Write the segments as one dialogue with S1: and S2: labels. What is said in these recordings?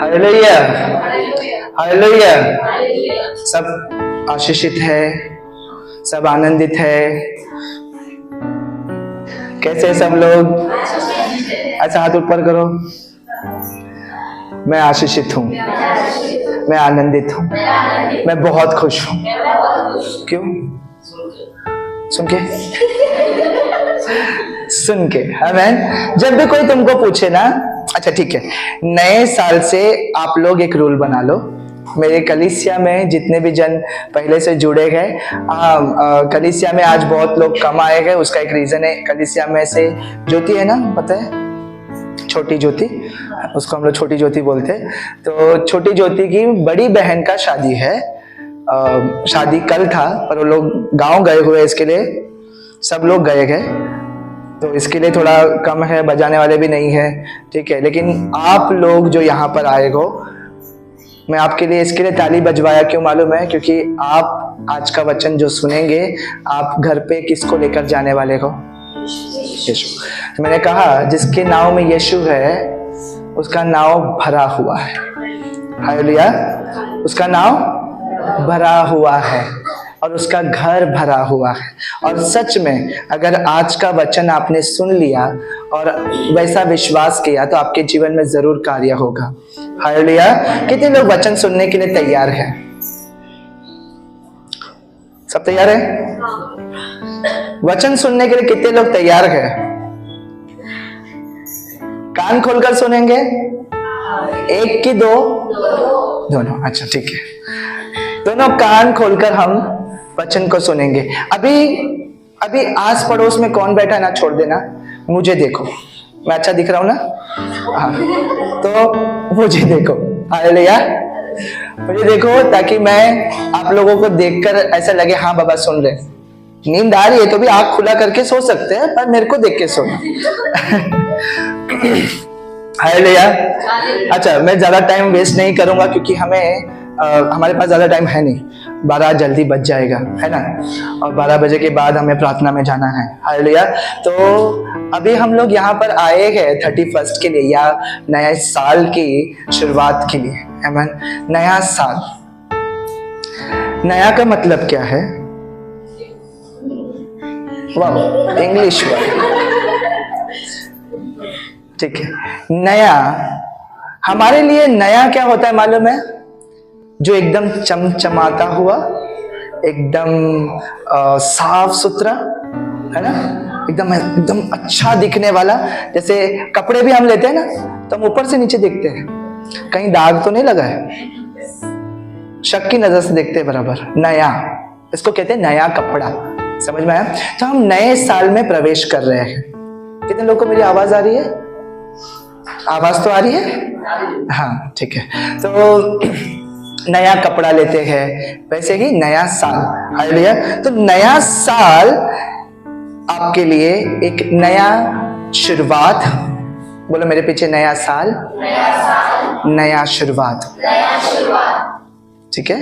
S1: Hallelujah, hallelujah. सब आशीषित है, सब आनंदित है। कैसे सब लोग? अच्छा, हाथ ऊपर करो। मैं आशीषित हूँ, मैं आनंदित हूँ, मैं बहुत खुश हूँ। क्यों? सुन के सुन के। आमीन। जब भी कोई तुमको पूछे ना, अच्छा ठीक है, नए साल से आप लोग एक रूल बना लो। मेरे कलीसिया में जितने भी जन पहले से जुड़े गए, कलीसिया में आज बहुत लोग कम आए गए। उसका एक रीजन है, कलीसिया में से ज्योति है ना, पता है, छोटी ज्योति, उसको हम लोग छोटी ज्योति बोलते हैं। तो छोटी ज्योति की बड़ी बहन का शादी है। शादी कल था, पर वो लोग गांव गए हुए, इसके लिए सब लोग गए गए, तो इसके लिए थोड़ा कम है, बजाने वाले भी नहीं है, ठीक है। लेकिन आप लोग जो यहाँ पर आए हो, मैं आपके लिए इसके लिए ताली बजवाया, क्यों मालूम है? क्योंकि आप आज का वचन जो सुनेंगे, आप घर पे किसको लेकर जाने वाले हो? यीशु। मैंने कहा जिसके नाव में यीशु है, उसका नाव भरा हुआ है। हालेलुया। उसका नाव भरा हुआ है और उसका घर भरा हुआ है। और सच में अगर आज का वचन आपने सुन लिया और वैसा विश्वास किया, तो आपके जीवन में जरूर कार्य होगा। हालेलुया। कितने लोग वचन सुनने के लिए तैयार हैं? सब तैयार है? वचन सुनने के लिए कितने लोग तैयार हैं? कान खोलकर सुनेंगे? एक की दो? दोनों। अच्छा ठीक है, दोनों कान खोलकर हम वचन को सुनेंगे। अभी आस पड़ोस में कौन बैठा है ना, छोड़ देना, मुझे देखो, मैं अच्छा दिख रहा हूं ना? हाँ, तो मुझे देखो। हालेलुया। मुझे देखो, ताकि मैं आप लोगों को देखकर ऐसा लगे हाँ बाबा सुन रहे। नींद आ रही है तो भी आंख खुला करके सो सकते हैं, पर मेरे को देख के सोना। हालेलुया। अच्छा, मैं ज्यादा टाइम वेस्ट नहीं करूंगा, क्योंकि हमारे पास ज्यादा टाइम है नहीं। 12 जल्दी बज जाएगा, है ना, और 12 बजे के बाद हमें प्रार्थना में जाना है। हालेलुया। तो अभी हम लोग यहाँ पर आए हैं 31 के लिए, या नए साल की शुरुआत के लिए। आमीन। नया साल, नया का मतलब क्या है? वाह, इंग्लिश वर्ड, ठीक है। नया, हमारे लिए नया क्या होता है मालूम है? जो एकदम चमचमाता हुआ, एकदम साफ सुथरा, है ना, एकदम अच्छा दिखने वाला। जैसे कपड़े भी हम लेते हैं ना, तो हम ऊपर से नीचे देखते हैं, कहीं दाग तो नहीं लगा है, शक की नजर से देखते हैं बराबर। नया, इसको कहते हैं नया कपड़ा। समझ में आया? तो हम नए साल में प्रवेश कर रहे हैं। कितने लोगों को मेरी आवाज आ रही है? आवाज तो आ रही है? हाँ ठीक है। तो नया कपड़ा लेते हैं, वैसे ही नया साल। हालेलुया। तो नया साल आपके लिए एक नया शुरुआत। बोलो मेरे पीछे, नया साल, नया शुरुआत। ठीक है,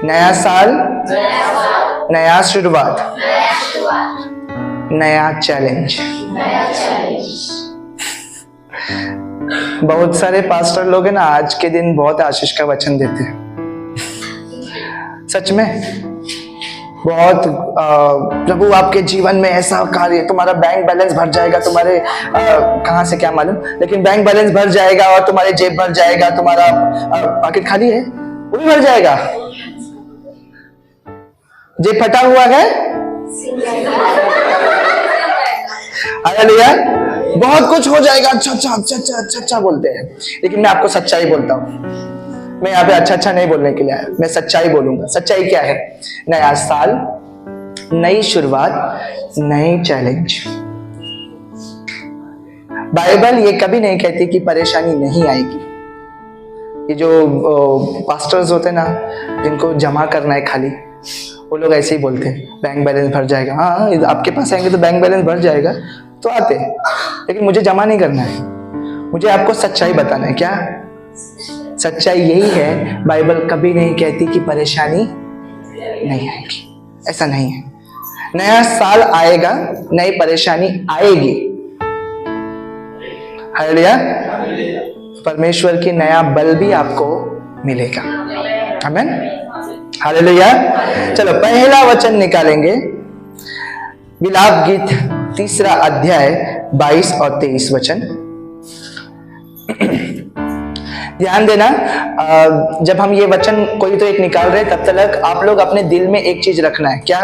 S1: नया साल, नया शुरुआत, नया चैलेंज। बहुत सारे पास्टर लोग हैं ना, आज के दिन बहुत आशीष का वचन देते हैं। सच में बहुत, प्रभु आपके जीवन में ऐसा कार्य, तुम्हारा बैंक बैलेंस भर जाएगा, तुम्हारे कहां से क्या मालूम, लेकिन बैंक बैलेंस भर जाएगा और तुम्हारे जेब भर जाएगा, तुम्हारा पॉकेट खाली है वो भी भर जाएगा। जेब फटा हुआ है, हालेलुया, बहुत कुछ हो जाएगा। अच्छा बोलते हैं, लेकिन मैं आपको सच्चाई बोलता हूँ। मैं यहाँ पे अच्छा नहीं बोलने के लिए आया, मैं सच्चाई बोलूंगा। सच्चाई क्या है? नया साल, नई शुरुआत, नई चैलेंज। बाइबल ये कभी नहीं कहती कि परेशानी नहीं आएगी। ये जो पास्टर्स होते हैं ना, जिनको जमा करना है खाली, वो लोग ऐसे ही बोलते हैं बैंक बैलेंस भर जाएगा। हाँ, आपके पास आएंगे तो बैंक बैलेंस भर जाएगा, तो आते हैं, लेकिन मुझे जमा नहीं करना है। मुझे आपको सच्चाई बताना है। क्या सच्चाई? यही है, बाइबल कभी नहीं कहती कि परेशानी नहीं आएगी, ऐसा नहीं है। नया साल आएगा, नई परेशानी आएगी। हालेलुया। परमेश्वर की नया बल भी आपको मिलेगा। आमीन, हालेलुया। चलो पहला वचन निकालेंगे, विलाप गीत 3 अध्याय 22 और 23 वचन। ध्यान देना, जब हम ये वचन कोई तो एक निकाल रहे तब तक आप लोग अपने दिल में एक चीज रखना है। क्या?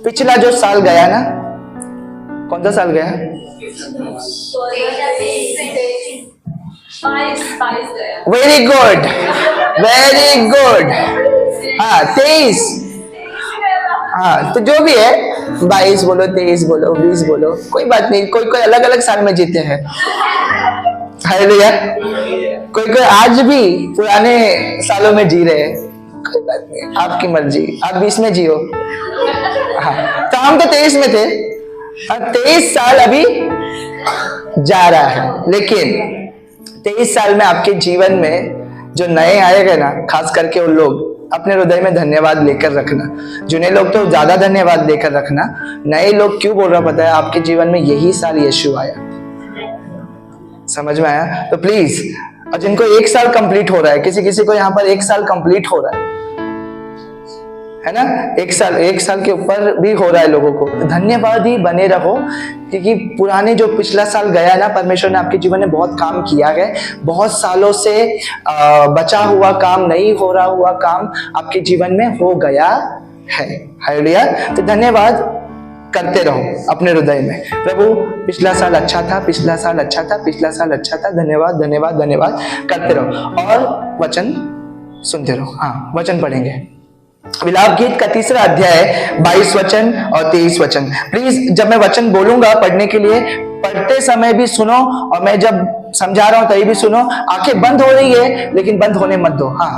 S1: पिछला जो साल गया ना, कौन सा साल गया? Very good, very good. हाँ 23, हाँ तो जो भी है 22 बोलो, 23 बोलो, 20 बोलो, कोई बात नहीं। कोई कोई अलग अलग साल में जीते हैं। हालेलुया। कोई कोई आज भी पुराने सालों में जी रहे हैं, कोई बात नहीं, आपकी मर्जी, आप 20 में जियो। हाँ तो हम तो 23 में थे, 23 साल अभी जा रहा है, लेकिन 23 साल में आपके जीवन में जो नए आएगा ना, खास करके उन लोग अपने हृदय में धन्यवाद लेकर रखना। जुने लोग तो ज्यादा धन्यवाद लेकर रखना, नए लोग क्यों बोल रहा पता है? आपके जीवन में यही साल यीशु आया। समझ में आया? तो प्लीज, और जिनको 1 साल कंप्लीट हो रहा है, किसी किसी को यहाँ पर 1 साल कंप्लीट हो रहा है ना, 1 साल के ऊपर भी हो रहा है लोगों को, तो धन्यवाद ही बने रहो। क्योंकि पुराने जो पिछला साल गया ना, परमेश्वर ने आपके जीवन में बहुत काम किया है। बहुत सालों से बचा हुआ काम, नहीं हो रहा हुआ काम आपके जीवन में हो गया है। हालेलुया। तो धन्यवाद करते रहो अपने हृदय में, प्रभु पिछला साल अच्छा था, पिछला साल अच्छा था, पिछला साल अच्छा था, धन्यवाद धन्यवाद धन्यवाद करते रहो और वचन सुनते रहो। हाँ वचन पढ़ेंगे, विलाप गीत का 3 अध्याय 22 वचन और 23 वचन। प्लीज जब मैं वचन बोलूंगा पढ़ने के लिए, पढ़ते समय भी सुनो, और मैं जब समझा रहा हूं तभी भी सुनो। आंखें बंद हो रही है लेकिन बंद होने मत दो। हाँ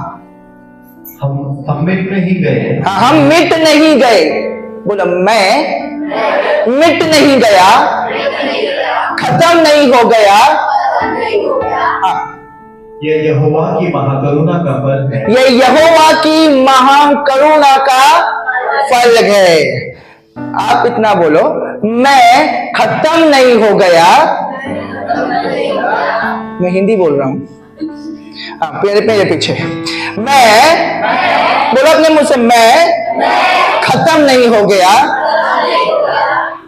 S2: हम मिट नहीं गए।
S1: हाँ हम मिट नहीं गए। बोलो, मैं मिट नहीं गया, खत्म नहीं हो गया। हाँ,
S2: ये यहोवा की महाकरुणा का फल है।
S1: ये यहोवा की महान करुणा का फल है। आप इतना बोलो, मैं खत्म नहीं हो गया। मैं हिंदी बोल रहा हूं। हाँ मेरे पीछे, मैं बोलो अपने मुंह से, मैं खत्म नहीं हो गया।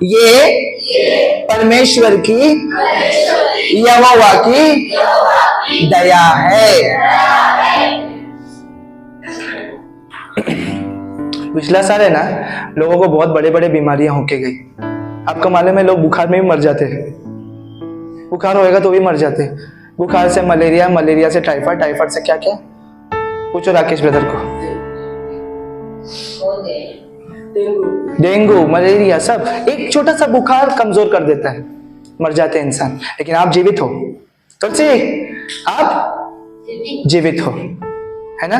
S1: ये परमेश्वर की, यहोवा की दया है। पिछला साल है ना, लोगों को बहुत बड़े बड़े बीमारियां होके गई। आपको मालूम है, लोग बुखार में भी मर जाते हैं। बुखार होएगा तो भी मर जाते हैं। बुखार से मलेरिया, मलेरिया से टाइफाइड, टाइफाइड से क्या क्या, पूछो राकेश ब्रदर को। डेंगू, मलेरिया, सब एक छोटा सा बुखार कमजोर कर देता है, मर जाते हैं इंसान। लेकिन आप जीवित हो, तुलसी आप जीवित हो, है ना।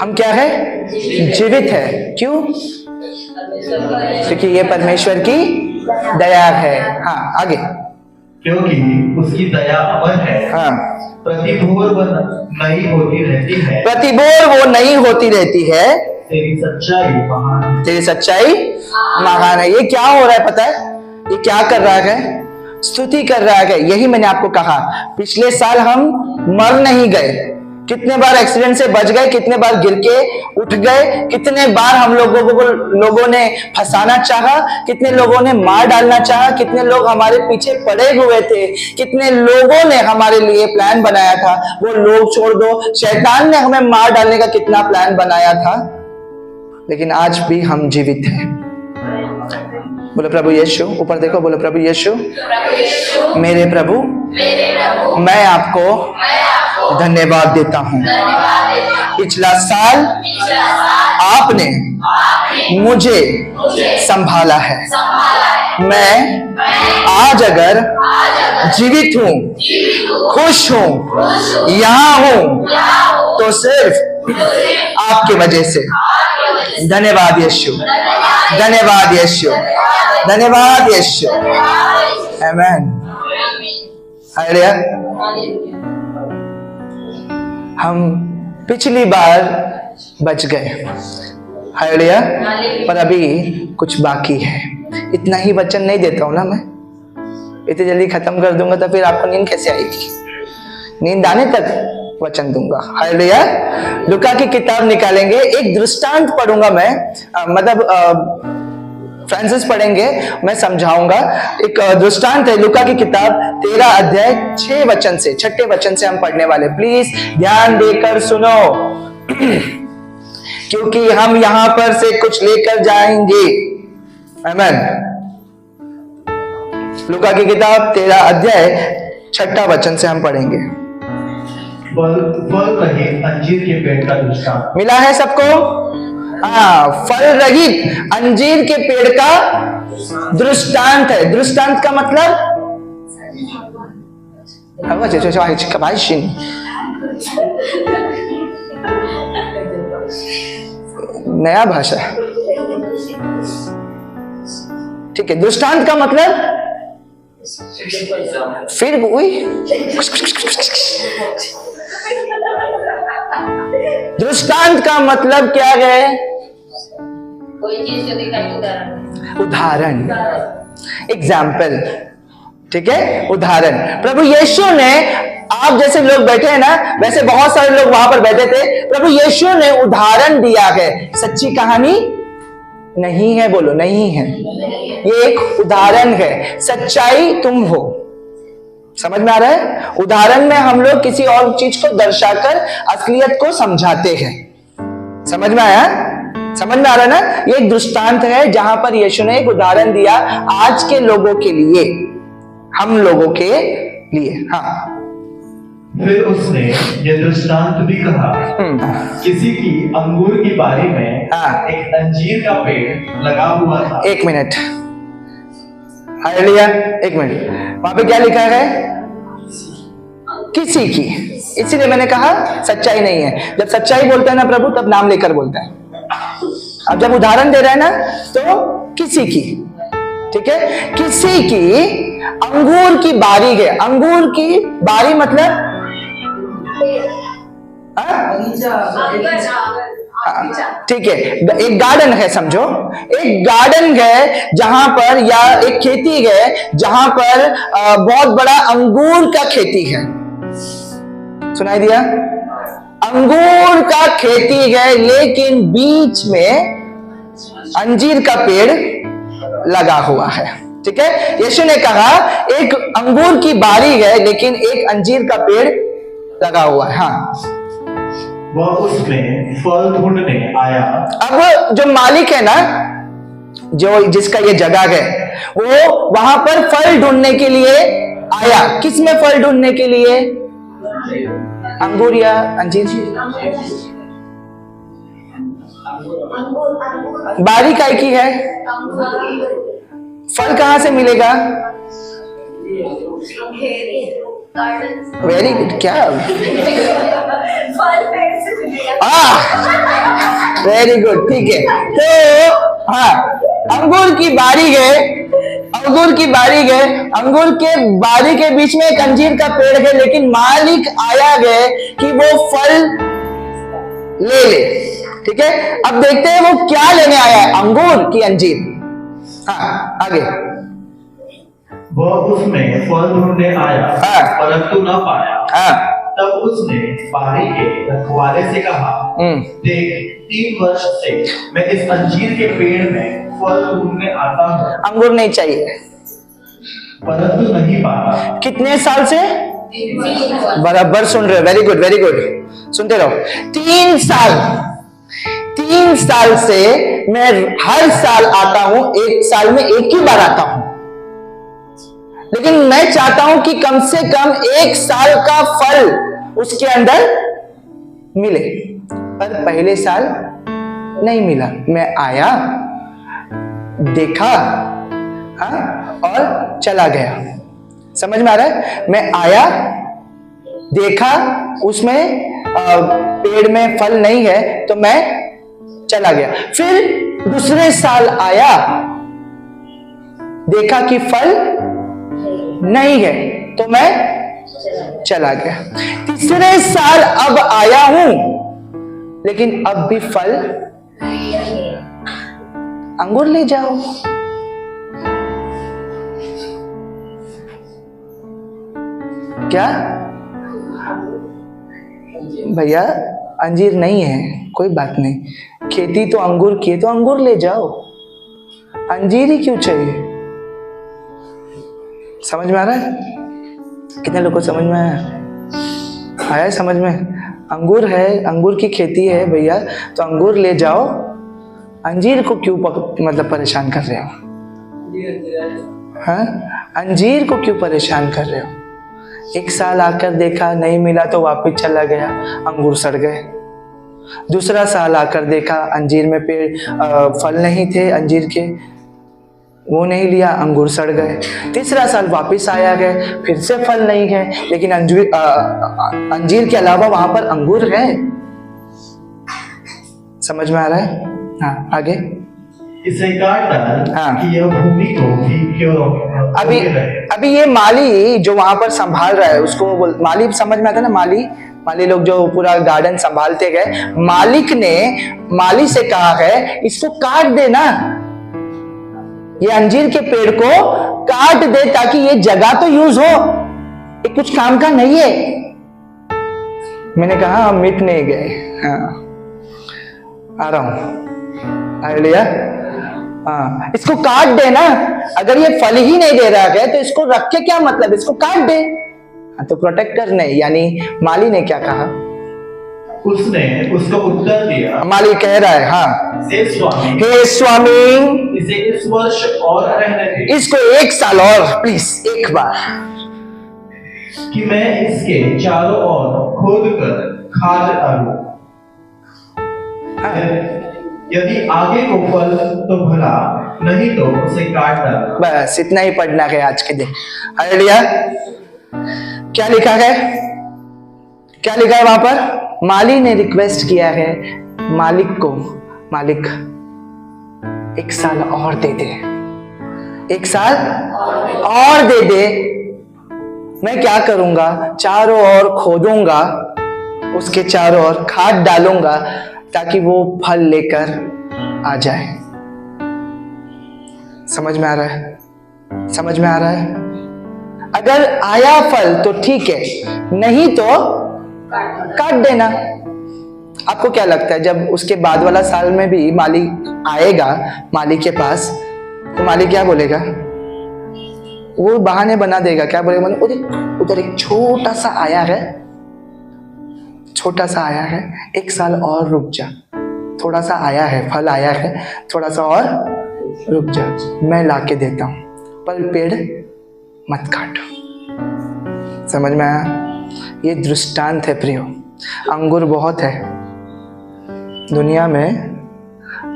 S1: हम क्या है? जीवित है। क्यों? क्योंकि ये परमेश्वर की दया है। हाँ आगे,
S2: क्योंकि उसकी दया अमर है।
S1: हाँ,
S2: प्रतिभोर वो नहीं होती रहती है।
S1: प्रतिभोर वो नहीं होती रहती है।
S2: तेरी सच्चाई महान है।
S1: तेरी सच्चाई महान है। ये क्या हो रहा है पता है? ये क्या कर रहा है? स्तुति कर रहा है। यही मैंने आपको कहा, पिछले साल हम मर नहीं गए। कितने बार एक्सीडेंट से बच गए, कितने बार गिर के उठ गए, कितने बार हम लोगों ने फंसाना चाहा, कितने लोगों ने मार डालना चाहा, कितने लोग हमारे पीछे पड़े हुए थे, कितने लोगों ने हमारे लिए प्लान बनाया था। वो लोग छोड़ दो, शैतान ने हमें मार डालने का कितना प्लान बनाया था, लेकिन आज भी हम जीवित हैं। बोलो प्रभु यीशु, ऊपर देखो, बोलो प्रभु यीशु, मेरे प्रभु, मैं आपको धन्यवाद देता हूँ। पिछला साल आपने मुझे संभाला है। मैं आज अगर जीवित हूँ, खुश हूँ, यहाँ हूँ, तो सिर्फ आपकी वजह से। धन्यवाद यीशु, धन्यवाद यीशु, धन्यवाद यीशु। आमीन। हालेलुया। हम पिछली बार बच गए, हालेलुया, पर अभी कुछ बाकी है। इतना ही वचन नहीं देता हूं ना मैं, इतनी जल्दी खत्म कर दूंगा तो फिर आपको नींद कैसे आएगी? नींद आने तक वचन दूंगा। हालेलुया। लूका की किताब निकालेंगे, एक दृष्टांत पढ़ूंगा मैं, मतलब फ्रांसिस पढ़ेंगे, मैं समझाऊंगा। एक दृष्टांत है लूका की किताब 13 अध्याय 6 वचन से, 6ठे वचन से हम पढ़ने वाले। प्लीज ध्यान देकर सुनो क्योंकि हम यहां पर से कुछ लेकर जाएंगे। आमीन। लूका की किताब 13 अध्याय 6ठा वचन से हम पढ़ेंगे।
S2: फल रहित अंजीर के पेड़ का दृष्टांत।
S1: मिला है सबको? हाँ, फल रहित अंजीर के पेड़ का दृष्टांत है। दृष्टांत का मतलब नया भाषा, ठीक है। दृष्टांत का मतलब फिर वही दृष्टांत का मतलब क्या है?
S3: कोई चीज को दिखाई,
S1: उदाहरण, एग्जाम्पल, ठीक है, उदाहरण। प्रभु यीशु ने, आप जैसे लोग बैठे हैं ना, वैसे बहुत सारे लोग वहां पर बैठे थे। प्रभु यीशु ने उदाहरण दिया है, सच्ची कहानी नहीं है, बोलो नहीं है, ये एक उदाहरण है। सच्चाई तुम हो। समझ में आ रहा है? उदाहरण में हम लोग किसी और चीज को दर्शाकर असलियत को समझाते हैं। समझ में आया? समझ में आ रहा है ना? ये एक दृष्टांत है जहां पर यीशु ने एक उदाहरण दिया आज के लोगों के लिए, हम लोगों के लिए। हाँ,
S2: फिर उसने ये दृष्टांत भी कहा, किसी की अंगूर की बारी में
S1: हाँ।
S2: एक अंजीर का पेड़ लगा हुआ था।
S1: एक मिनट, हालेलुया, एक मिनट। वहां पे क्या लिखा है? किसी की। इसीलिए मैंने कहा सच्चाई नहीं है। जब सच्चाई बोलता है ना प्रभु, तब नाम लेकर बोलता है। अब जब उदाहरण दे रहा है ना, तो किसी की, ठीक है, किसी की अंगूर की बारी है। अंगूर की बारी मतलब ठीक है, एक गार्डन है, समझो एक गार्डन है जहां पर, या एक खेती है जहां पर बहुत बड़ा अंगूर का खेती है। सुनाई दिया? अंगूर का खेती है, लेकिन बीच में अंजीर का पेड़ लगा हुआ है। ठीक है, यीशु ने कहा एक अंगूर की बारी है, लेकिन एक अंजीर का पेड़ लगा हुआ है। हाँ,
S2: वह उसमें फल ढूंढने आया।
S1: अब जो मालिक है ना, जो जिसका ये जगह है, वो वहां पर फल ढूंढने के लिए आया। किस में फल ढूंढने के लिए? अंगूर या अंजीर? बारी काय की है? फल कहां से मिलेगा? Very good. क्या? वेरी गुड, ठीक है। तो हाँ, अंगूर की बारी है, अंगूर की बारी है, अंगूर के बारी के बीच में एक अंजीर का पेड़ है, लेकिन मालिक आया है कि वो फल ले ले। ठीक है, अब देखते हैं वो क्या लेने आया है, अंगूर की अंजीर। हाँ, आगे।
S2: वह उसमें फल ढूंढने आया,
S1: हाँ।
S2: परंतु न पाया।
S1: हाँ,
S2: तब उसने बारी के रखवाले से कहा, देख 3 वर्ष से मैं इस अंजीर के पेड़ में फल ढूंढने आता हूँ,
S1: अंगूर नहीं चाहिए,
S2: परंतु नहीं पाया।
S1: कितने साल से? बराबर सुन रहे हो, वेरी गुड वेरी गुड, सुनते रहो। 3 साल, 3 साल से मैं हर साल आता हूं, 1 साल में एक ही बार आता हूं, लेकिन मैं चाहता हूं कि कम से कम 1 साल का फल उसके अंदर मिले, पर पहले साल नहीं मिला। मैं आया, देखा, हाँ, और चला गया। समझ में आ रहा है? मैं आया, देखा, उसमें पेड़ में फल नहीं है, तो मैं चला गया। फिर दूसरे साल आया, देखा कि फल नहीं है, तो मैं चला गया। तीसरे साल अब आया हूं, लेकिन अब भी फल, अंगूर ले जाओ। क्या? भैया अंजीर नहीं है, कोई बात नहीं, खेती तो अंगूर की है तो अंगूर ले जाओ, अंजीर ही क्यों चाहिए? समझ में आ रहा है? कितने लोगों को समझ में आया है? समझ में? अंगूर है, अंगूर की खेती है भैया, तो अंगूर ले जाओ, अंजीर को क्यों मतलब परेशान कर रहे हो? हाँ, अंजीर को क्यों परेशान कर रहे हो? 1 साल आकर देखा नहीं मिला तो वापस चला गया, अंगूर सड़ गए। दूसरा साल आकर देखा अंजीर में पेड़ फल नहीं थे, अंजीर के वो नहीं लिया, अंगूर सड़ गए। तीसरा साल वापस आया गए, फिर से फल नहीं है, लेकिन अंजीर के अलावा वहां पर अंगूर है। समझ में आ रहा है? हाँ, आगे।
S2: इसे काट डाल
S1: हाँ।
S2: कि यह भूमि को भी क्यों
S1: अभी ये माली जो वहां पर संभाल रहा है, उसको माली समझ में आता है ना? माली लोग जो पूरा गार्डन संभालते गए, मालिक ने माली से कहा है इसको काट दे ना, ये अंजीर के पेड़ को काट दे ताकि ये जगह तो यूज हो, ये कुछ काम का नहीं है। मैंने कहा हम मिट नहीं गए। हाँ, आ रहा हूं, आइडिया। हाँ, इसको काट दे ना, अगर ये फल ही नहीं दे रहा है तो इसको रख के क्या मतलब, इसको काट दे। हाँ, तो प्रोटेक्टर ने यानी माली ने क्या कहा?
S2: उसने उसको उत्तर दिया,
S1: माली कह रहा है, हाँ,
S2: हे स्वामी,
S1: हे स्वामी,
S2: इसे इस वर्ष और रहने दे,
S1: इसको 1 साल और प्लीज, एक बार,
S2: कि मैं इसके चारों ओर खोद कर खाद डालूं। यदि आगे को फल तो भला, नहीं तो उसे काट डालूं।
S1: बस इतना ही पढ़ना है आज के दिन। हालेलुया। क्या लिखा है? क्या लिखा है वहां पर? माली ने रिक्वेस्ट किया है मालिक को, मालिक 1 साल और दे दे, 1 साल और दे दे। मैं क्या करूंगा? चारों ओर खोदूंगा, उसके चारों ओर खाद डालूंगा ताकि वो फल लेकर आ जाए। समझ में आ रहा है? समझ में आ रहा है? अगर आया फल तो ठीक है, नहीं तो काट देना। आपको क्या लगता है जब उसके बाद वाला साल में भी माली आएगा माली के पास, तो माली क्या बोलेगा? वो बहाने बना देगा। क्या बोलेगा? उधर एक छोटा सा आया है, छोटा सा आया है, 1 साल और रुक जा, थोड़ा सा आया है, फल आया है, थोड़ा सा और रुक जा, मैं लाके देता हूं, पर पेड़ मत काटो। समझ में आया? ये दृष्टांत है प्रियो। अंगूर बहुत है दुनिया में,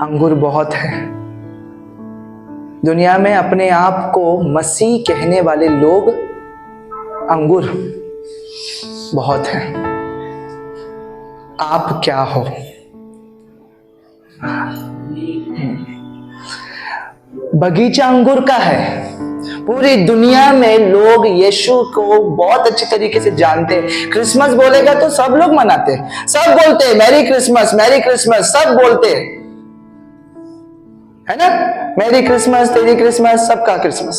S1: अंगूर बहुत है दुनिया में। अपने आप को मसीह कहने वाले लोग अंगूर बहुत हैं। आप क्या हो? बगीचा अंगूर का है। पूरी दुनिया में लोग यीशु को बहुत अच्छे तरीके से जानते हैं। क्रिसमस बोलेगा तो सब लोग मनाते हैं, सब बोलते हैं मैरी क्रिसमस, मैरी क्रिसमस, सब बोलते हैं, है ना? मैरी क्रिसमस, तेरी क्रिसमस, सबका क्रिसमस,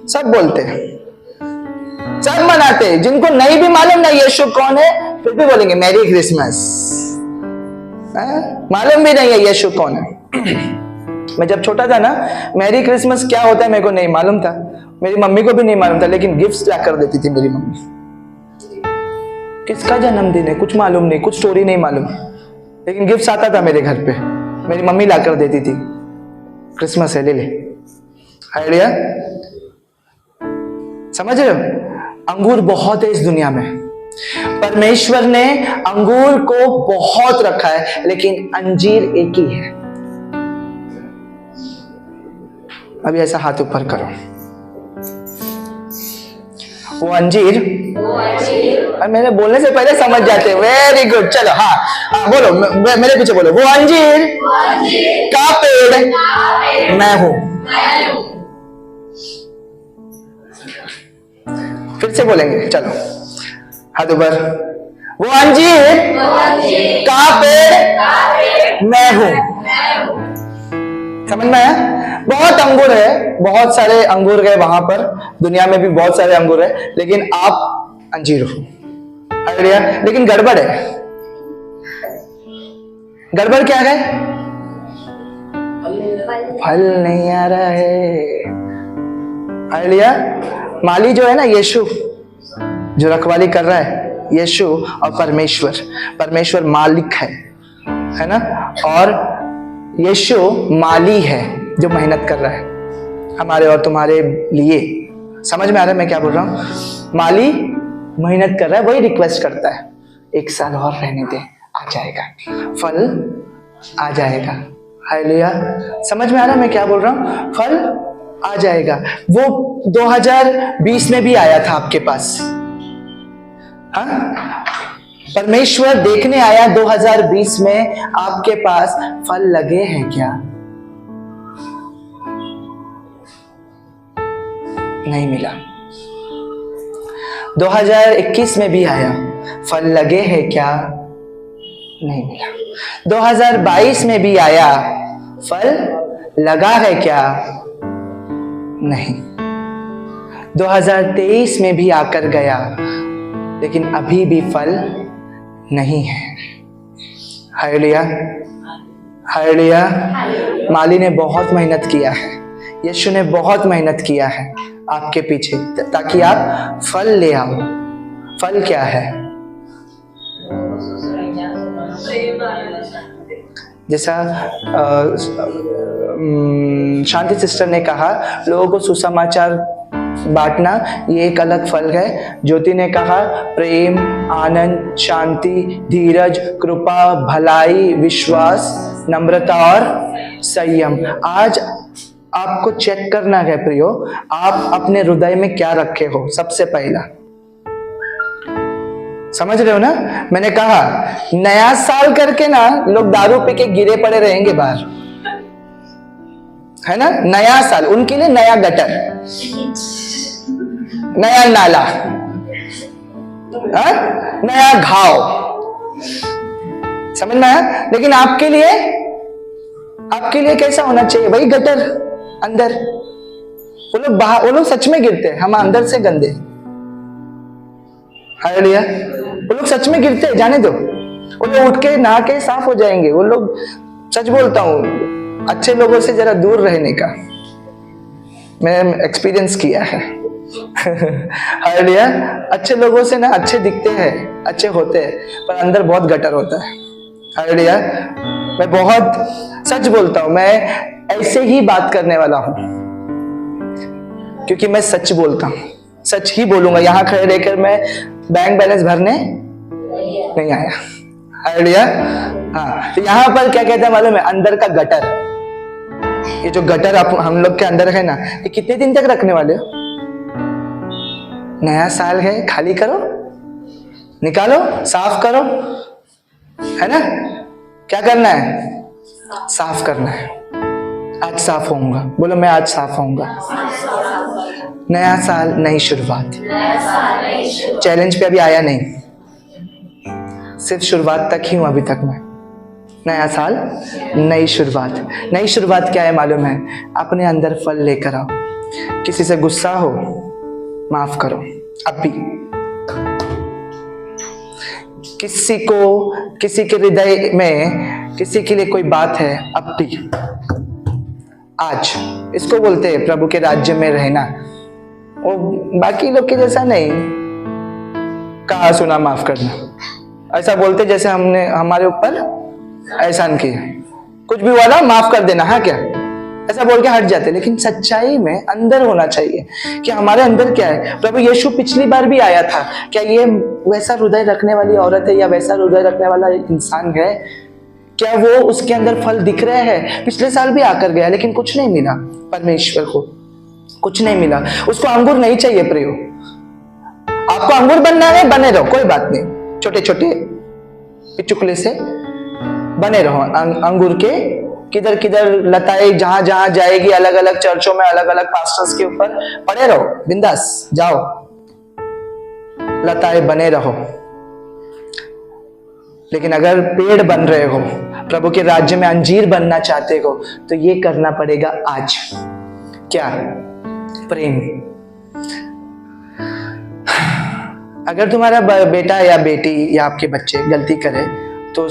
S1: सब बोलते हैं, सब मनाते हैं। जिनको नहीं भी मालूम ना यीशु कौन है, फिर भी बोलेंगे मैरी क्रिसमस। मालूम भी नहीं है यीशु कौन है। मैं जब छोटा था ना, मैरी क्रिसमस क्या होता है मेरे को नहीं मालूम था, मेरी मम्मी को भी नहीं मालूम था, लेकिन गिफ्ट्स क्या कर देती थी मेरी मम्मी। किसका जन्मदिन है कुछ मालूम नहीं, कुछ स्टोरी नहीं मालूम, लेकिन गिफ्ट्स आता था मेरे घर पे, मेरी मम्मी ला कर देती थी, क्रिसमस है ले ले। आइडिया समझ रहे हो? अंगूर बहुत है इस दुनिया में। परमेश्वर ने अंगूर को बहुत रखा है, लेकिन अंजीर एक ही है। अभी ऐसा हाथ ऊपर करो। वो अंजीर, और मेरे बोलने से पहले समझ जाते। वेरी गुड, चलो हाँ बोलो, मेरे पीछे बोलो। वो अंजीर का पेड़ मैं हूं। फिर से बोलेंगे, चलो हाथ ऊपर। वो अंजीर का पेड़ मैं हूं। समझ में आया? बहुत अंगूर है, बहुत सारे अंगूर है वहां पर, दुनिया में भी बहुत सारे अंगूर है, लेकिन आप अंजीर हो। आइडिया, लेकिन गड़बड़ है। गड़बड़ क्या है? फल नहीं आ रहा है। आइडिया, माली जो है ना, यीशु जो रखवाली कर रहा है, यीशु और परमेश्वर, परमेश्वर मालिक है ना, और यीशु माली है जो मेहनत कर रहा है हमारे और तुम्हारे लिए। समझ में आ रहा है मैं क्या बोल रहा हूँ? माली मेहनत कर रहा है, वही रिक्वेस्ट करता है 1 साल और रहने दे, आ जाएगा, फल आ जाएगा। हालेलुया, समझ में आ रहा है मैं क्या बोल रहा हूँ? फल आ जाएगा। वो 2020 में भी आया था आपके पास, हाँ, परमेश्वर देखने आया 2020 में आपके पास फल लगे हैं क्या? नहीं मिला। 2021 में भी आया, फल लगे हैं क्या? नहीं मिला। 2022 में भी आया, फल लगा है क्या? नहीं। 2023 में भी आकर गया, लेकिन अभी भी फल नहीं है। Hallelujah, hallelujah. माली ने बहुत मेहनत किया है, यीशु ने बहुत मेहनत किया है आपके पीछे, ताकि आप फल ले आओ। फल क्या है? जैसा शांति सिस्टर ने कहा, लोगों को सुसमाचार बांटना ये एक अलग फल है। ज्योति ने कहा प्रेम, आनंद, शांति, धीरज, कृपा, भलाई, विश्वास, नम्रता और संयम। आज आपको चेक करना है प्रियो, आप अपने हृदय में क्या रखे हो। सबसे पहला, समझ रहे हो ना? मैंने कहा नया साल करके ना लोग दारू पी के गिरे पड़े रहेंगे बाहर, है ना? नया साल उनके लिए नया गटर, नया नाला, नया घाव, समझ में आया? लेकिन आपके लिए कैसा होना चाहिए भाई? गटर अंदर। वो लोग बाहर, वो लोग सच में गिरते हैं, हम अंदर से गंदे। हालेलुया, वो लोग सच में गिरते हैं, जाने दो। वो लोग उठ के नहा के साफ हो जाएंगे। वो लोग, सच बोलता हूं, अच्छे लोगों से जरा दूर रहने का मैंने एक्सपीरियंस किया है। हालेलुया, अच्छे लोगों से ना अच्छे दिखते हैं, अच्छे होते हैं, पर अंदर बहुत गटर होता है। हालेलुया, मैं बहुत सच बोलता हूं, मैं ऐसे ही बात करने वाला हूं, क्योंकि मैं सच बोलता हूं, सच ही बोलूंगा। यहां खड़े रहकर मैं बैंक बैलेंस भरने नहीं आया। हालेलुया, हाँ। तो यहां पर क्या कहते हैं मालूम है? अंदर का गटर। ये जो गटर आप हम लोग के अंदर है ना, ये कितने दिन तक रखने वाले हो? नया साल है, खाली करो, निकालो, साफ करो, है ना? क्या करना है? साफ करना है। आज साफ होऊंगा, बोलो मैं आज साफ होऊंगा। नया साल, नई शुरुआत। चैलेंज पे अभी आया नहीं, सिर्फ शुरुआत तक ही हूं अभी तक मैं। नया साल, नई शुरुआत। नई शुरुआत क्या है मालूम है? अपने अंदर फल लेकर आओ। किसी से गुस्सा हो, माफ करो अभी। किसी के हृदय में किसी के लिए कोई बात है, अब भी, आज। इसको बोलते हैं प्रभु के राज्य में रहना। वो बाकी लोग के जैसा नहीं, कहा सुना माफ करना, ऐसा बोलते जैसे हमने हमारे ऊपर एहसान किया, कुछ भी हुआ ना माफ कर देना, हाँ क्या, ऐसा बोल के हट जाते। लेकिन सच्चाई में अंदर होना चाहिए कि हमारे अंदर क्या है। प्रभु यीशु पिछली बार भी आया था, क्या ये वैसा हृदय रखने वाली औरत है या वैसा हृदय रखने वाला इंसान है? क्या वो उसके अंदर फल दिख रहे हैं? पिछले साल भी आकर गया, लेकिन कुछ नहीं मिला। परमेश्वर को कुछ नहीं मिला। उसको अंगूर नहीं चाहिए प्रियो। आपको अंगूर बनना है, बने रहो, कोई बात नहीं, छोटे छोटे पिचुकले से बने रहो। अंगूर के किधर किधर लताएं जहां जहां जाएगी, अलग अलग चर्चों में अलग अलग पास्टर्स के ऊपर पड़े रहो, बिंदास जाओ, लताएं बने रहो। लेकिन अगर पेड़ बन रहे हो, प्रभु के राज्य में अंजीर बनना चाहते हो, तो ये करना पड़ेगा आज। क्या? प्रेम। अगर तुम्हारा बेटा या बेटी या आपके बच्चे गलती करे तो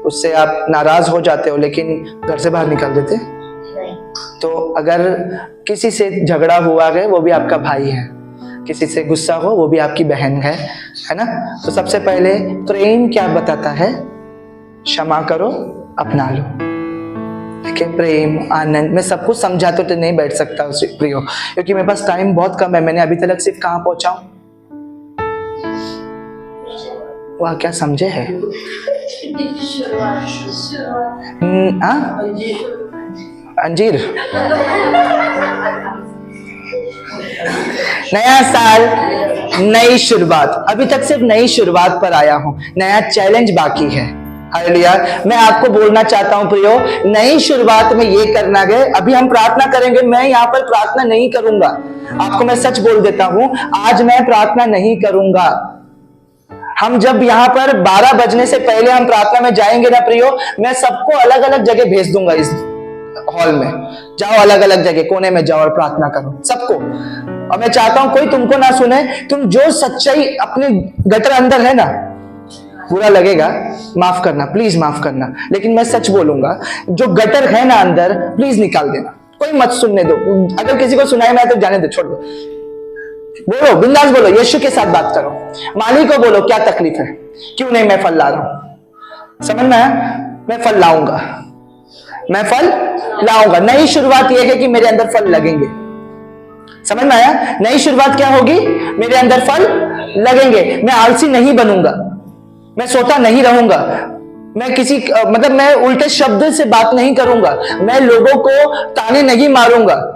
S1: उससे आप नाराज हो जाते हो लेकिन घर से बाहर निकाल देते।
S3: नहीं।
S1: तो अगर किसी से झगड़ा हुआ है वो भी आपका भाई है, किसी से गुस्सा हो वो भी आपकी बहन है ना। तो सबसे पहले प्रेम क्या बताता है? क्षमा करो, अपना लो। ठीक है, प्रेम, आनंद। मैं सब कुछ समझाते तो नहीं बैठ सकता उसे प्रियो, क्योंकि मेरे पास टाइम बहुत कम है। मैंने अभी तक सिर्फ कहाँ पहुंचा हूं? वह क्या समझे है? अंजीर। नया साल, नई शुरुआत। अभी तक सिर्फ नई शुरुआत पर आया हूं, नया चैलेंज बाकी है। हालेलुया। मैं आपको बोलना चाहता हूं प्रियो, नई शुरुआत में ये करना है। अभी हम प्रार्थना करेंगे, मैं यहाँ पर प्रार्थना नहीं करूंगा। आपको मैं सच बोल देता हूं, आज मैं प्रार्थना नहीं करूंगा। हम जब यहाँ पर 12 बजने से पहले हम प्रार्थना में जाएंगे ना प्रियो, मैं सबको अलग अलग जगह भेज दूंगा। इस हॉल में जाओ, अलग अलग जगह कोने में जाओ और प्रार्थना करो सबको। और मैं चाहता हूं कोई तुमको ना सुने। तुम जो सच्चाई अपने गटर अंदर है ना, बुरा लगेगा, माफ करना, प्लीज माफ करना, लेकिन मैं सच बोलूंगा, जो गटर है ना अंदर, प्लीज निकाल देना। कोई मत सुनने दो। अगर किसी को सुनाई ना तो जाने दो, छोड़ दो। बोलो, बिंदास बोलो, यीशु के साथ बात करो। मालिक को बोलो क्या तकलीफ है, क्यों नहीं मैं फल ला रहा हूं। समझ में आया? मैं फल लाऊंगा, मैं फल लाऊंगा। नई शुरुआत यह है कि मेरे अंदर फल लगेंगे। समझ में आया? नई शुरुआत क्या होगी? मेरे अंदर फल लगेंगे। मैं आलसी नहीं बनूंगा, मैं सोता नहीं रहूंगा, मैं किसी मतलब मैं उल्टे शब्द से बात नहीं करूंगा, मैं लोगों को ताने नहीं मारूंगा।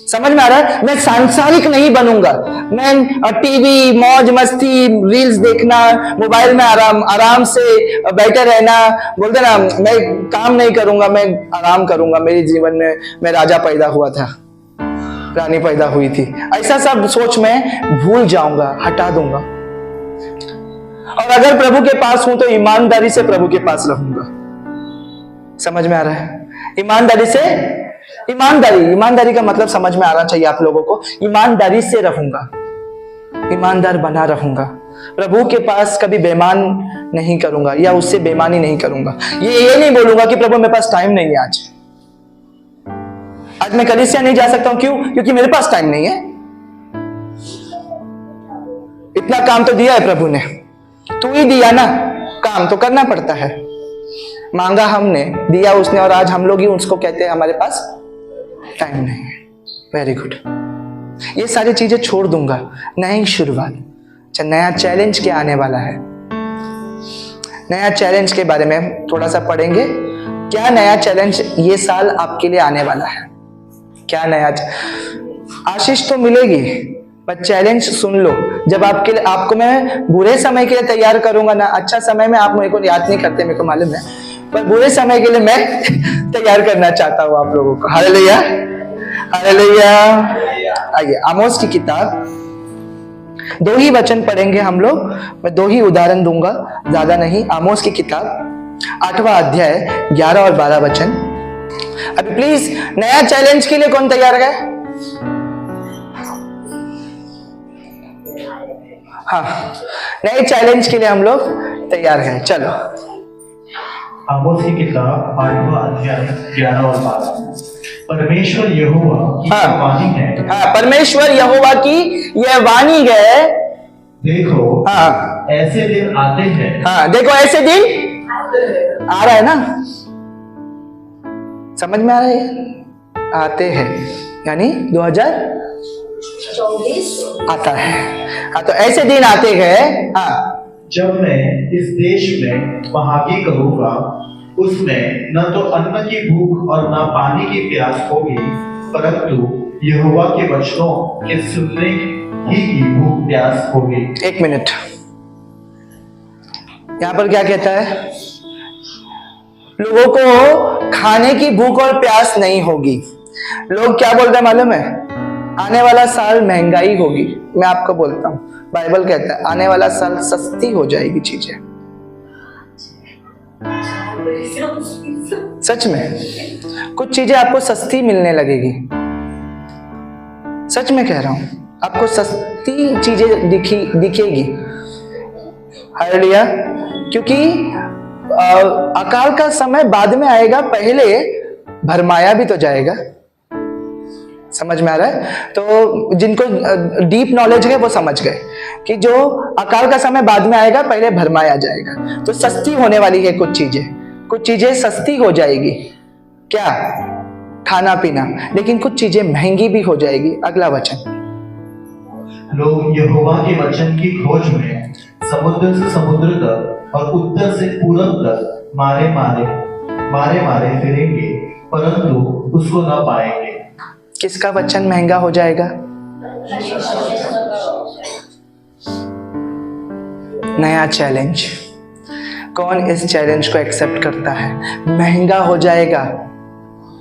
S1: समझ में आ रहा है? मैं सांसारिक नहीं बनूंगा। मैं टीवी, मौज मस्ती, रील्स देखना, मोबाइल में आराम से बैठे रहना, बोलते ना, मैं काम नहीं करूंगा, मैं आराम करूंगा। मेरे जीवन में मैं राजा पैदा हुआ था, रानी पैदा हुई थी, ऐसा सब सोच मैं भूल जाऊंगा, हटा दूंगा। और अगर प्रभु के पास हूं तो ईमानदारी से प्रभु के पास रहूंगा। समझ में आ रहा है? ईमानदारी से, ईमानदारी का मतलब समझ में आना चाहिए आप लोगों को। ईमानदारी से रहूंगा, ईमानदार बना रहूंगा। प्रभु के पास कभी बेईमान नहीं करूंगा या उससे बेईमानी नहीं करूंगा। ये नहीं बोलूंगा कि प्रभु मेरे पास टाइम नहीं है, आज मैं कलीसिया नहीं जा सकता हूं। क्यों? क्योंकि मेरे पास टाइम नहीं है। इतना काम तो दिया है प्रभु ने, तू ही दिया ना, काम तो करना पड़ता है। मांगा हमने, दिया उसने, और आज हम लोग ही उसको कहते हैं हमारे पास टाइम नहीं है। Very good. ये सारी चीजें छोड़ दूंगा। नई शुरुआत, नया चैलेंज क्या आने वाला है, नया चैलेंज के बारे में थोड़ा सा पढ़ेंगे। क्या नया चैलेंज ये साल आपके लिए आने वाला है? क्या नया आशीष तो मिलेगी, पर चैलेंज सुन लो। जब आपको मैं बुरे समय के लिए तैयार करूंगा ना, अच्छा समय में आप मेरे को याद नहीं करते, मेरे को मालूम है, पर बुरे समय के लिए मैं तैयार करना चाहता हूं आप लोगों को। Hallelujah, hallelujah. आइए, आमोस की किताब, 2 ही वचन पढ़ेंगे हम लोग, मैं 2 ही उदाहरण दूंगा, ज्यादा नहीं। आमोस की किताब 8वां अध्याय 11 और 12 वचन। अभी प्लीज, नया चैलेंज के लिए कौन तैयार है? हाँ, नए चैलेंज के लिए हम लोग तैयार हैं। चलो,
S2: आमोस की किताब 8वां अध्याय 11 और 12। परमेश्वर यहोवा की वाणी है।
S1: हाँ, परमेश्वर यहोवा की यह वाणी है।
S2: देखो,
S1: हाँ,
S2: ऐसे दिन आते हैं।
S1: हाँ, देखो ऐसे दिन आ रहा है ना, समझ में आ रहा है? आते हैं यानी 2024 आता है। हाँ, तो ऐसे दिन आते हैं, हाँ,
S2: जब मैं इस देश में महागी करूंगा, उसमें न तो अन्न की भूख और न पानी की प्यास होगी, परंतु यहोवा के वचनों के सुनने ही की भूख प्यास होगी।
S1: 1 मिनट, यहां पर क्या कहता है? लोगों को खाने की भूख और प्यास नहीं होगी। लोग क्या बोलते हैं मालूम है? आने वाला साल महंगाई होगी। मैं आपको बोलता हूं, बाइबल कहता है आने वाला साल सस्ती हो जाएगी चीजें। सच में कुछ चीजें आपको सस्ती मिलने लगेगी, सच में कह रहा हूं। आपको सस्ती चीजें दिखेगी। हालेलुया। क्योंकि अकाल का समय बाद में आएगा, पहले भरमाया भी तो जाएगा। समझ में आ रहा है? तो जिनको डीप नॉलेज है वो समझ गए कि जो अकाल का समय बाद में आएगा, पहले भरमाया जाएगा। तो सस्ती होने वाली है कुछ चीजें सस्ती हो जाएगी। क्या? खाना पीना। लेकिन कुछ चीजें महंगी भी हो जाएगी। अगला वचन।
S2: लोग यहोवा के वचन की खोज में समुद्र से समुद्र तक और उत्तर से पूरब तक मारे मारे फिरेंगे, परंतु उसको न पाएंगे।
S1: किसका वचन महंगा हो जाएगा? नया चैलेंज। कौन इस चैलेंज को एक्सेप्ट करता है? महंगा हो जाएगा।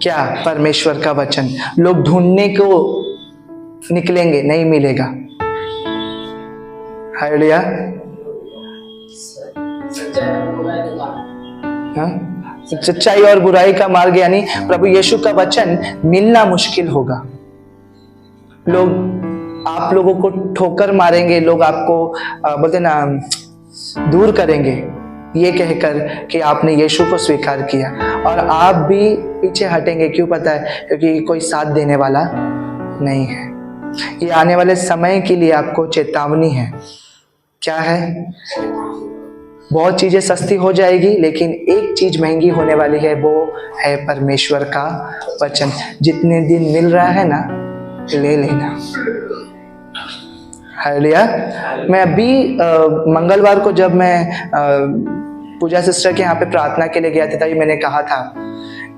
S1: क्या? परमेश्वर का वचन। लोग ढूंढने को निकलेंगे, नहीं मिलेगा। हालेलुया। सच्चाई और बुराई का मार्ग, यानी प्रभु यीशु का वचन मिलना मुश्किल होगा। लोग आप लोगों को ठोकर मारेंगे, लोग आपको बोलते ना दूर करेंगे, ये कहकर कि आपने यीशु को स्वीकार किया, और आप भी पीछे हटेंगे। क्यों पता है? क्योंकि कोई साथ देने वाला नहीं है। ये आने वाले समय के लिए आपको चेतावनी है। क्या है? बहुत चीजें सस्ती हो जाएगी, लेकिन एक चीज महंगी होने वाली है, वो है परमेश्वर का वचन। जितने दिन मिल रहा है ना, ले लेना। हालेलुया। मैं अभी मंगलवार को जब मैं पूजा सिस्टर के यहाँ पे प्रार्थना के लिए गया था, तभी मैंने कहा था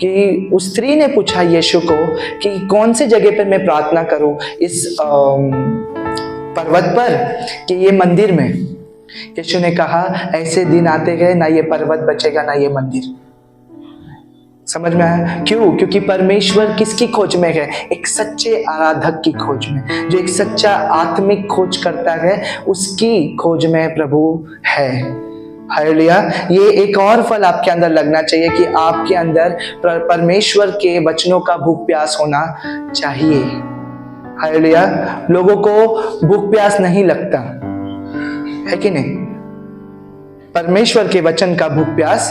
S1: कि उस स्त्री ने पूछा यीशु को कि कौन से जगह पर मैं प्रार्थना करूं, इस पर्वत पर कि ये मंदिर में? यीशु ने कहा ऐसे दिन आते गए, ना ये पर्वत बचेगा ना ये मंदिर। समझ में आया? क्यों? क्योंकि परमेश्वर किसकी खोज में है? एक सच्चे आराधक की खोज में। जो एक सच्चा आत्मिक खोज करता है, उसकी खोज में प्रभु है। हालेलुया। ये एक और फल आपके अंदर लगना चाहिए कि आपके अंदर परमेश्वर के वचनों का भूख प्यास होना चाहिए। हालेलुया। लोगों को भूख प्यास नहीं लगता है कि नहीं? परमेश्वर के वचन का भूख प्यास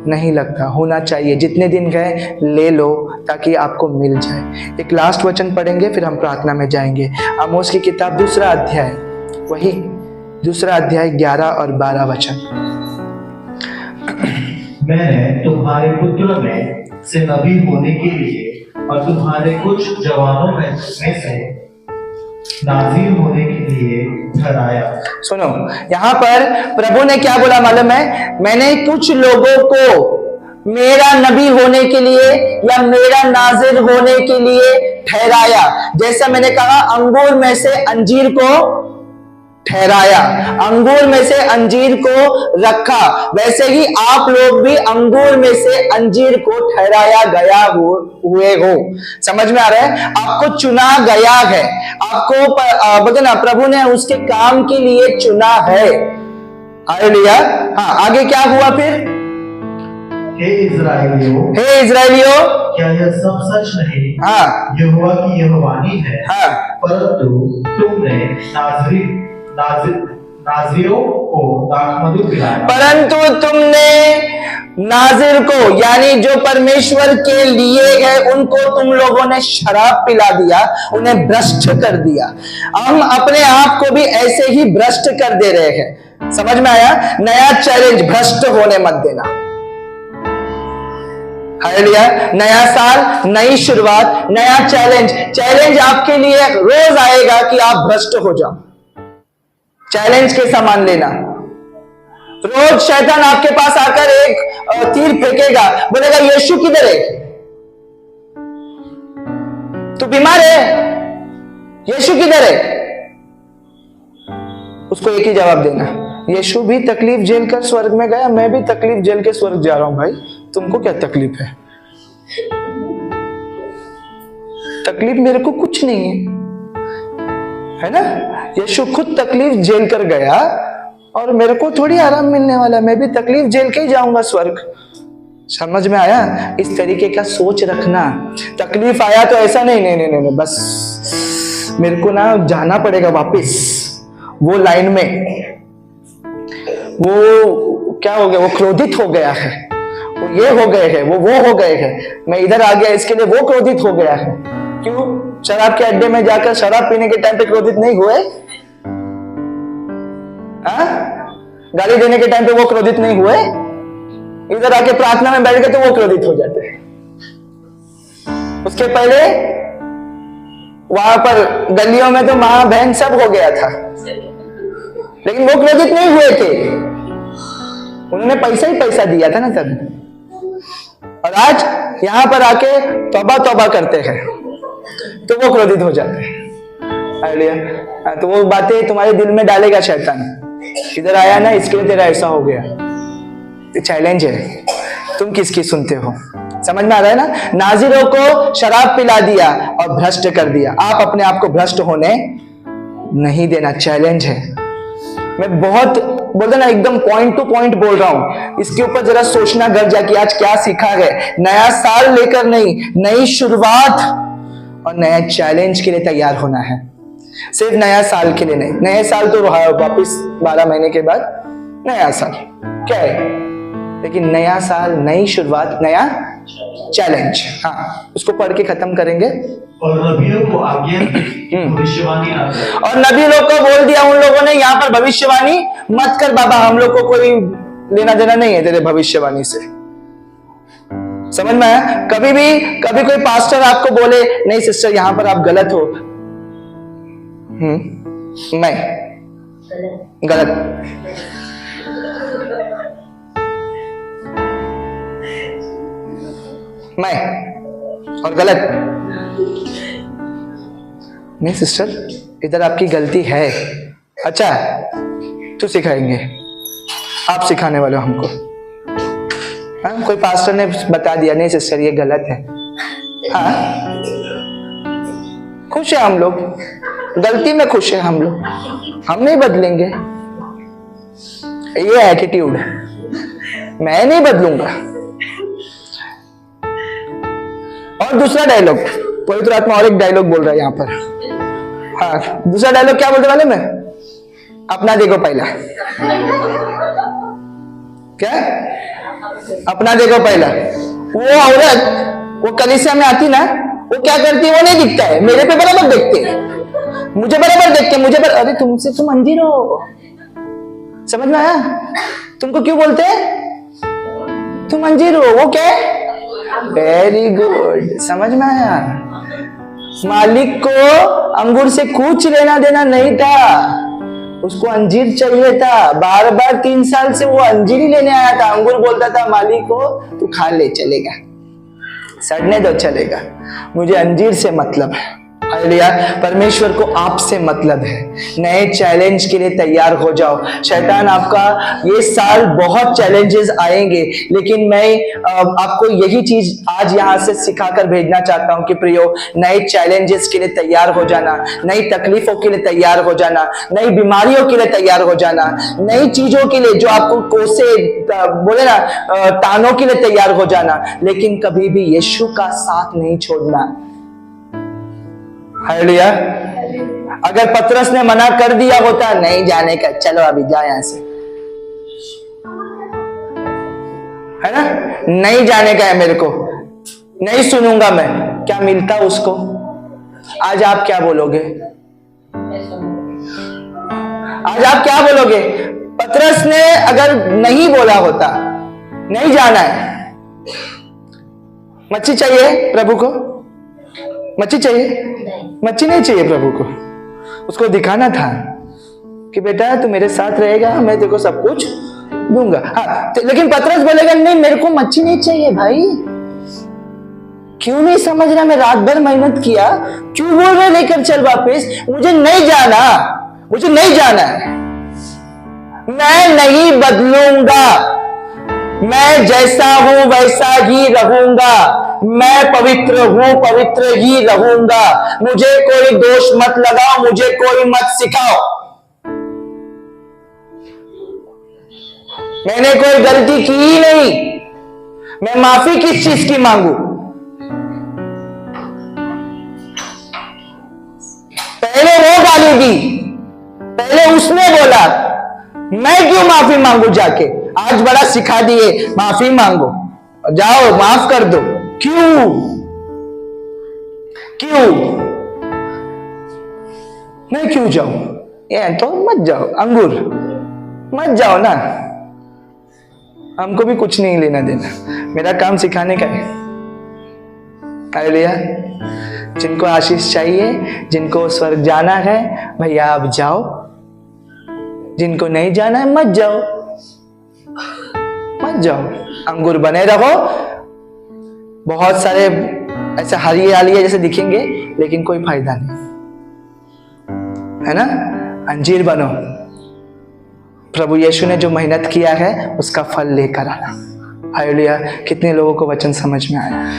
S1: नहीं लगता, होना चाहिए। जितने दिन गए ले लो ताकि आपको मिल जाए। एक लास्ट वचन पढ़ेंगे, फिर हम प्रार्थना में जाएंगे। आमोस की किताब 2 अध्याय, वही 2 अध्याय 11 और 12 वचन।
S2: मैंने तुम्हारे पुत्र में से नबी होने के लिए और तुम्हारे कुछ जवानों में से नाज़ीर होने के लिए ठहराया। सुनो,
S1: यहाँ पर प्रभु ने क्या बोला मालूम है? मैंने कुछ लोगों को मेरा नबी होने के लिए या मेरा नाज़िर होने के लिए ठहराया। जैसा मैंने कहा, अंगूर में से अंजीर को ठहराया, अंगूर में से अंजीर को रखा, वैसे ही आप लोग भी अंगूर में से अंजीर को ठहराया गया हुए हो। समझ में आ रहा है? आपको चुना गया है, आपको बोलते ना प्रभु ने उसके काम के लिए चुना है। हालेलुया। हाँ, आगे क्या हुआ फिर?
S2: हे
S1: इज़राइलियों,
S2: क्या यह सब सच नहीं?
S1: हाँ,
S2: यहोवा की यह वाणी है।
S1: हाँ,
S2: परंतु तुमने नाज़िरों को दाखमधु पिलाया। परंतु
S1: तुमने नाज़िर को, यानी जो परमेश्वर के लिए है, उनको तुम लोगों ने शराब पिला दिया, उन्हें भ्रष्ट कर दिया। हम अपने आप को भी ऐसे ही भ्रष्ट कर दे रहे हैं। समझ में आया? नया चैलेंज, भ्रष्ट होने मत देना। हालेलुया। नया साल, नई शुरुआत, नया चैलेंज आपके लिए रोज आएगा कि आप भ्रष्ट हो जाओ। चैलेंज के सामान लेना। रोज शैतान आपके पास आकर एक तीर फेंकेगा, बोलेगा यीशु किधर है? तू बीमार है? यीशु किधर है? उसको एक ही जवाब देना, यीशु भी तकलीफ झेल कर स्वर्ग में गया, मैं भी तकलीफ झेल के स्वर्ग जा रहा हूं। भाई तुमको क्या तकलीफ है? तकलीफ मेरे को कुछ नहीं है ना? यीशु खुद तकलीफ झेल कर गया और मेरे को थोड़ी आराम मिलने वाला, मैं भी तकलीफ झेल के ही जाऊंगा स्वर्ग। समझ में आया? इस तरीके का सोच रखना। तकलीफ आया तो ऐसा नहीं बस मेरे को ना जाना पड़ेगा वापस वो लाइन में। वो क्या हो गया, वो क्रोधित हो गया है, वो ये हो गए हैं, वो हो गए हैं, मैं इधर आ गया इसके लिए वो क्रोधित हो गया है। क्यों? शराब के अड्डे में जाकर शराब पीने के टाइम पे क्रोधित नहीं हुए? गाली देने के टाइम पे वो क्रोधित नहीं हुए? इधर आके प्रार्थना में बैठ गए तो वो क्रोधित हो जाते हैं। उसके पहले वहां पर गलियों में तो मां बहन सब हो गया था, लेकिन वो क्रोधित नहीं हुए थे, उन्होंने पैसा ही पैसा दिया था ना तब। और आज यहां पर आके तौबा तौबा करते हैं तो वो क्रोधित हो जाते हैं। आइडिया? तो वो बातें तुम्हारे दिल में डालेगा शैतान, इधर आया ना इसके लिए तेरा ऐसा हो गया। ये चैलेंज है, तुम किसकी सुनते हो? समझ में आ रहा है ना? नाजिरों को शराब पिला दिया और भ्रष्ट कर दिया, आप अपने आप को भ्रष्ट होने नहीं देना। चैलेंज है, मैं बहुत बोलते ना एकदम पॉइंट टू पॉइंट बोल रहा हूं, इसके ऊपर जरा सोचना घर जाके आज क्या सीखा है। नया साल लेकर नहीं, नई शुरुआत और नया चैलेंज के लिए तैयार होना है। सिर्फ नया साल के लिए नहीं, नया साल तो रहा वापिस 12 महीने के बाद नया साल क्या है, लेकिन नया साल, नई शुरुआत, नया चैलेंज। हाँ, उसको पढ़ के खत्म करेंगे।
S2: और नबियों को आज्ञा दी कि भविष्यवाणी ना करें।
S1: और नबी लोग को बोल दिया उन लोगों ने यहाँ पर भविष्यवाणी मत कर बाबा, हम लोग को कोई लेना देना नहीं है तेरे भविष्यवाणी से। समझ में आया? कभी कोई पास्टर आपको बोले नहीं सिस्टर यहाँ पर आप गलत हो, मैं गलत, मैं और गलत नहीं सिस्टर, इधर आपकी गलती है। अच्छा, तो सिखाएंगे, आप सिखाने वाले हो हमको। हाँ, कोई पास्टर ने बता दिया नहीं सिस्टर ये गलत है, हाँ खुश है हम लोग, गलती में खुश है हम लोग, हम नहीं बदलेंगे। ये एटीट्यूड मैं नहीं बदलूंगा। और दूसरा डायलॉग, पवित्र आत्मा और एक डायलॉग बोल रहा है यहाँ पर। हाँ, दूसरा डायलॉग क्या बोलते वाले में? अपना देखो पहला। क्या? अपना देखो पहला। वो औरत वो कलीसिया में आती ना, वो क्या करती है वो नहीं दिखता है, मेरे पे बराबर देखते हैं, मुझे बराबर देखते हैं, मुझे अरे तुमसे तुम अंजीर हो। समझ में आया? तुमको क्यों बोलते हैं तुम अंजीर हो? वो क्या है? वेरी गुड, समझ में आया? मालिक को अंगूर से कुछ लेना देना नहीं था, उसको अंजीर चाहिए था। बार बार 3 साल से वो अंजीर ही लेने आया था। अंगूर बोलता था मालिक को तू खा ले चलेगा, सड़ने दो चलेगा, मुझे अंजीर से मतलब है। हालेलुया। परमेश्वर को आपसे मतलब है। नए चैलेंज के लिए तैयार हो जाओ। शैतान आपका ये साल बहुत चैलेंजेस आएंगे, लेकिन मैं आपको यही चीज आज यहाँ से सिखाकर भेजना चाहता हूँ कि प्रियो, नए चैलेंजेस के लिए तैयार हो जाना, नई तकलीफों के लिए तैयार हो जाना, नई बीमारियों के लिए तैयार हो जाना, नई चीजों के लिए जो आपको कोसे बोले ना तानों के लिए तैयार हो जाना, लेकिन कभी भी यीशु का साथ नहीं छोड़ना। हालेलुया। अगर पतरस ने मना कर दिया होता नहीं जाने का, चलो अभी जाओ यहां से, है ना, नहीं जाने का है मेरे को, नहीं सुनूंगा मैं, क्या मिलता उसको? आज आप क्या बोलोगे? आज आप क्या बोलोगे? पतरस ने अगर नहीं बोला होता नहीं जाना है, मच्छी चाहिए प्रभु को, मच्छी चाहिए, मच्छी नहीं चाहिए प्रभु को, उसको दिखाना था कि बेटा तू मेरे साथ रहेगा, मैं तेरे को सब कुछ दूंगा। हाँ, लेकिन पतरस बोलेगा नहीं मेरे को मच्छी नहीं चाहिए भाई। क्यों नहीं समझ रहा? मैं रात भर मेहनत किया, क्यों बोल रहे लेकर चल वापस? मुझे नहीं जाना, मुझे नहीं जाना है, मैं नहीं बदलूंगा, मैं जैसा हूं वैसा ही रहूंगा, मैं पवित्र हूं, पवित्र ही रहूंगा, मुझे कोई दोष मत लगाओ, मुझे कोई मत सिखाओ। मैंने कोई गलती की ही नहीं, मैं माफी किस चीज की मांगू? मैं क्यों माफी मांगू जाके? आज बड़ा सिखा दिए, माफी मांगो, जाओ माफ कर दो। क्यों क्यों मैं क्यों जाऊं? ये तो मत जाओ, अंगूर मत जाओ ना, हमको भी कुछ नहीं लेना देना, मेरा काम सिखाने का है। हालेलुया। जिनको आशीष चाहिए, जिनको स्वर्ग जाना है, भैया आप जाओ। जिनको नहीं जाना है मत जाओ, मत जाओ, अंगूर बने रहो। बहुत सारे ऐसे हरियाली जैसे दिखेंगे लेकिन कोई फायदा नहीं, है ना? अंजीर बनो। प्रभु यीशु ने जो मेहनत किया है उसका फल लेकर आना। हालेलुया। कितने लोगों को वचन समझ में आया?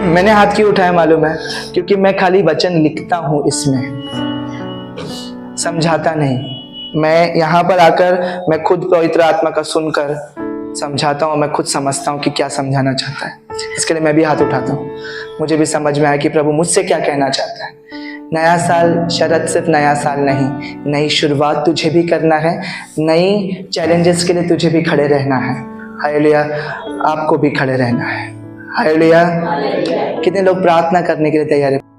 S1: मैंने हाथ क्यों उठाया मालूम है? क्योंकि मैं खाली वचन लिखता हूं, इसमें समझाता नहीं। मैं यहां पर आकर मैं खुद पवित्र आत्मा का सुनकर समझाता हूं, मैं खुद समझता हूं कि क्या समझाना चाहता है। इसके लिए मैं भी हाथ उठाता हूं। मुझे भी समझ में आया कि प्रभु मुझसे क्या कहना चाहता है। नया साल शायद सिर्फ नया साल नहीं, नई शुरुआत तुझे भी करना है, नई चैलेंजेस के लिए तुझे भी खड़े रहना है। हालेलुया। आपको भी खड़े रहना है। हालेलुया। कितने लोग प्रार्थना करने के लिए तैयार है?